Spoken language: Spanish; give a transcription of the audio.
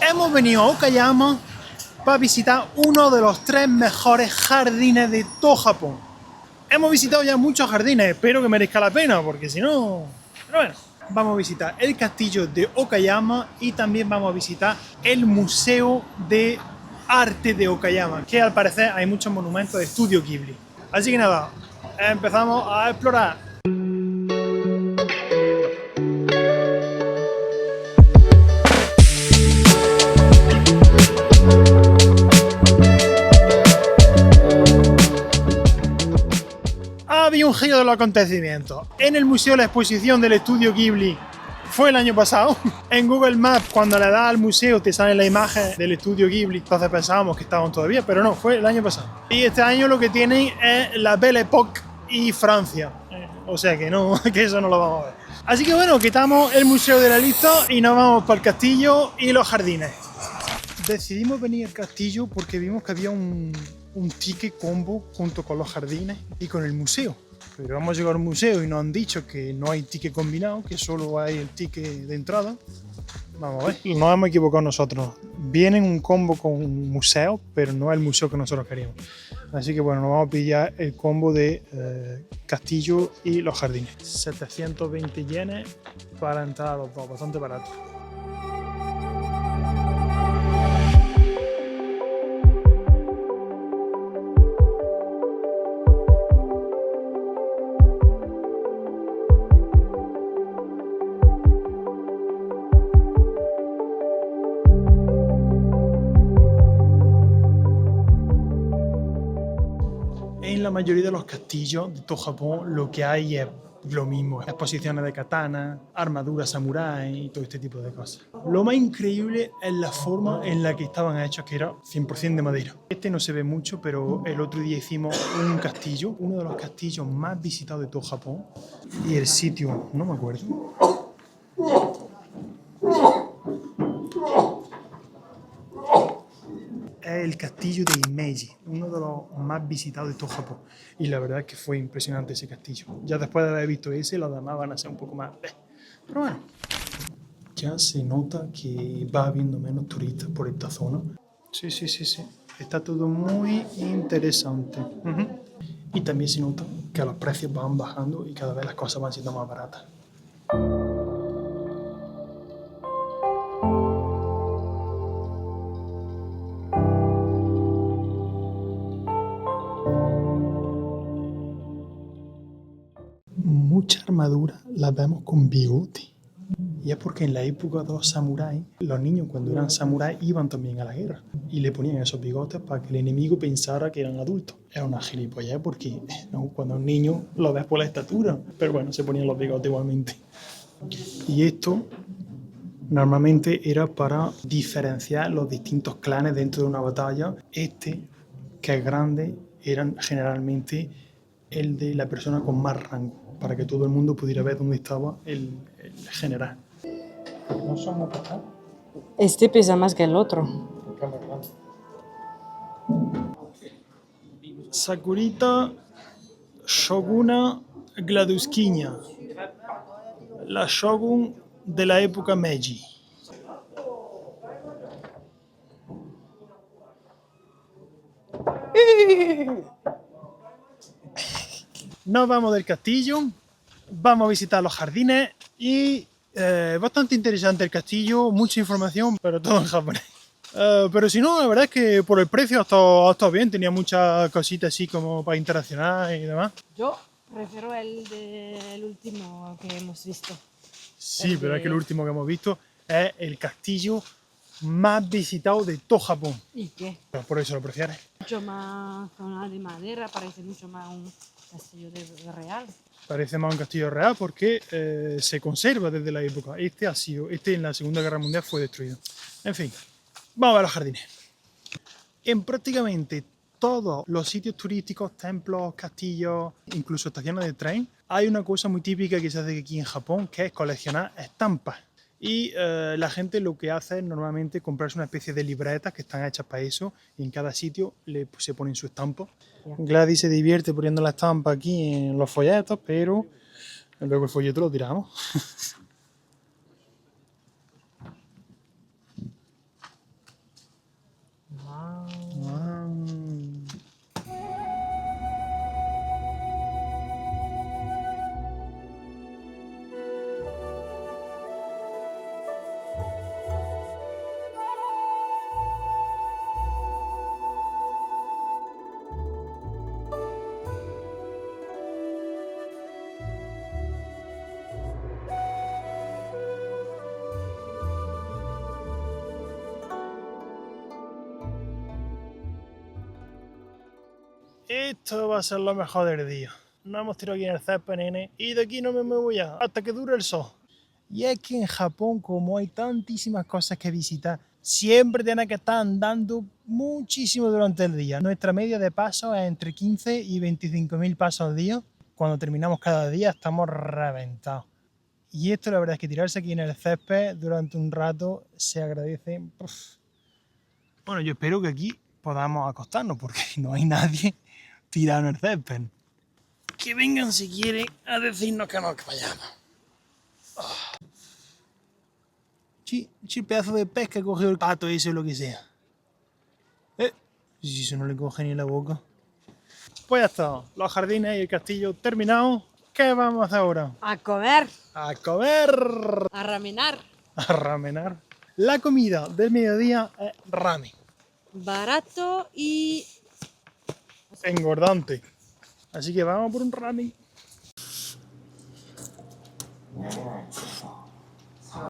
Hemos venido a Okayama para visitar uno de los 3 mejores jardines de todo Japón. Hemos visitado ya muchos jardines, espero que merezca la pena, porque si no... Pero bueno, vamos a visitar el castillo de Okayama y también vamos a visitar el Museo de Arte de Okayama, que al parecer hay muchos monumentos de Estudio Ghibli. Así que nada, empezamos a explorar. Había un giro de los acontecimientos. En el museo de la exposición del estudio Ghibli fue el año pasado. En Google Maps, cuando le das al museo, te sale la imagen del estudio Ghibli. Entonces pensábamos que estaban todavía, pero no, fue el año pasado. Y este año lo que tienen es la Belle Époque y Francia. O sea que no, que eso no lo vamos a ver. Así que bueno, quitamos el museo de la lista y nos vamos para el castillo y los jardines. Decidimos venir al castillo porque vimos que había un ticket combo junto con los jardines y con el museo. Pero hemos llegado al museo y nos han dicho que no hay ticket combinado, que solo hay el ticket de entrada. Vamos a ver. Y nos hemos equivocado nosotros. Viene un combo con un museo, pero no es el museo que nosotros queríamos. Así que bueno, nos vamos a pillar el combo de castillo y los jardines. 720 yenes para entrar a los dos, bastante barato. En la mayoría de los castillos de todo Japón lo que hay es lo mismo, exposiciones de katana, armaduras samurái y todo este tipo de cosas. Lo más increíble es la forma en la que estaban hechos, que era 100% de madera. Este no se ve mucho, pero el otro día hicimos un castillo, uno de los castillos más visitados de todo Japón, y el sitio, no me acuerdo. Es el castillo de Himeji, uno de los más visitados de todo Japón. Y la verdad es que fue impresionante ese castillo. Ya después de haber visto ese, los demás van a ser un poco más... Pero bueno, ya se nota que va habiendo menos turistas por esta zona. Sí. Está todo muy interesante. Y también se nota que los precios van bajando y cada vez las cosas van siendo más baratas. Muchas armaduras las vemos con bigote. Y es porque en la época de los samuráis, los niños cuando eran samuráis iban también a la guerra. Y le ponían esos bigotes para que el enemigo pensara que eran adultos. Era una gilipollez porque cuando un niño lo ves por la estatura. Pero bueno, se ponían los bigotes igualmente. Y esto normalmente era para diferenciar los distintos clanes dentro de una batalla. Este, que es grande, eran generalmente el de la persona con más rango, para que todo el mundo pudiera ver dónde estaba el general. ¿No son muy pesados? Este pesa más que el otro. Sakurita Shoguna Gladuskinya, la shogun de la época Meiji. Nos vamos del castillo, vamos a visitar los jardines y bastante interesante el castillo, mucha información, pero todo en japonés. Pero si no, la verdad es que por el precio ha estado bien, tenía muchas cositas así como para interaccionar y demás. Yo prefiero el último que hemos visto. Sí, pero es que el último que hemos visto es el castillo más visitado de todo Japón. ¿Y qué? Por eso lo prefieres. Mucho más zona de madera, parece mucho más un castillo de real. Parece más un castillo real porque se conserva desde la época. Este en la Segunda Guerra Mundial fue destruido. En fin, vamos a ver los jardines. En prácticamente todos los sitios turísticos, templos, castillos, incluso estaciones de tren, hay una cosa muy típica que se hace aquí en Japón, que es coleccionar estampas. Y la gente lo que hace es normalmente comprarse una especie de libretas que están hechas para eso y en cada sitio se ponen su estampa. Ya. Gladys se divierte poniendo la estampa aquí en los folletos, pero luego el folleto lo tiramos. Esto va a ser lo mejor del día. Nos hemos tirado aquí en el césped, nene, y de aquí no me muevo ya, hasta que dure el sol. Y es que en Japón, como hay tantísimas cosas que visitar, siempre tienes que estar andando muchísimo durante el día. Nuestra media de pasos es entre 15 y 25.000 pasos al día. Cuando terminamos cada día estamos reventados. Y esto la verdad es que tirarse aquí en el césped durante un rato se agradece. Bueno, yo espero que aquí podamos acostarnos porque no hay nadie tirado en el césped. Que vengan si quieren a decirnos que nos vayamos. Sí, el pedazo de pez que cogió el pato ese o lo que sea. Si eso no le coge ni la boca. Pues ya está, los jardines y el castillo terminados. ¿Qué vamos a hacer ahora? A comer, ¡A comer! a ramenar. A ramenar. La comida del mediodía es ramen. Barato y Engordante. Así que vamos por un ramen.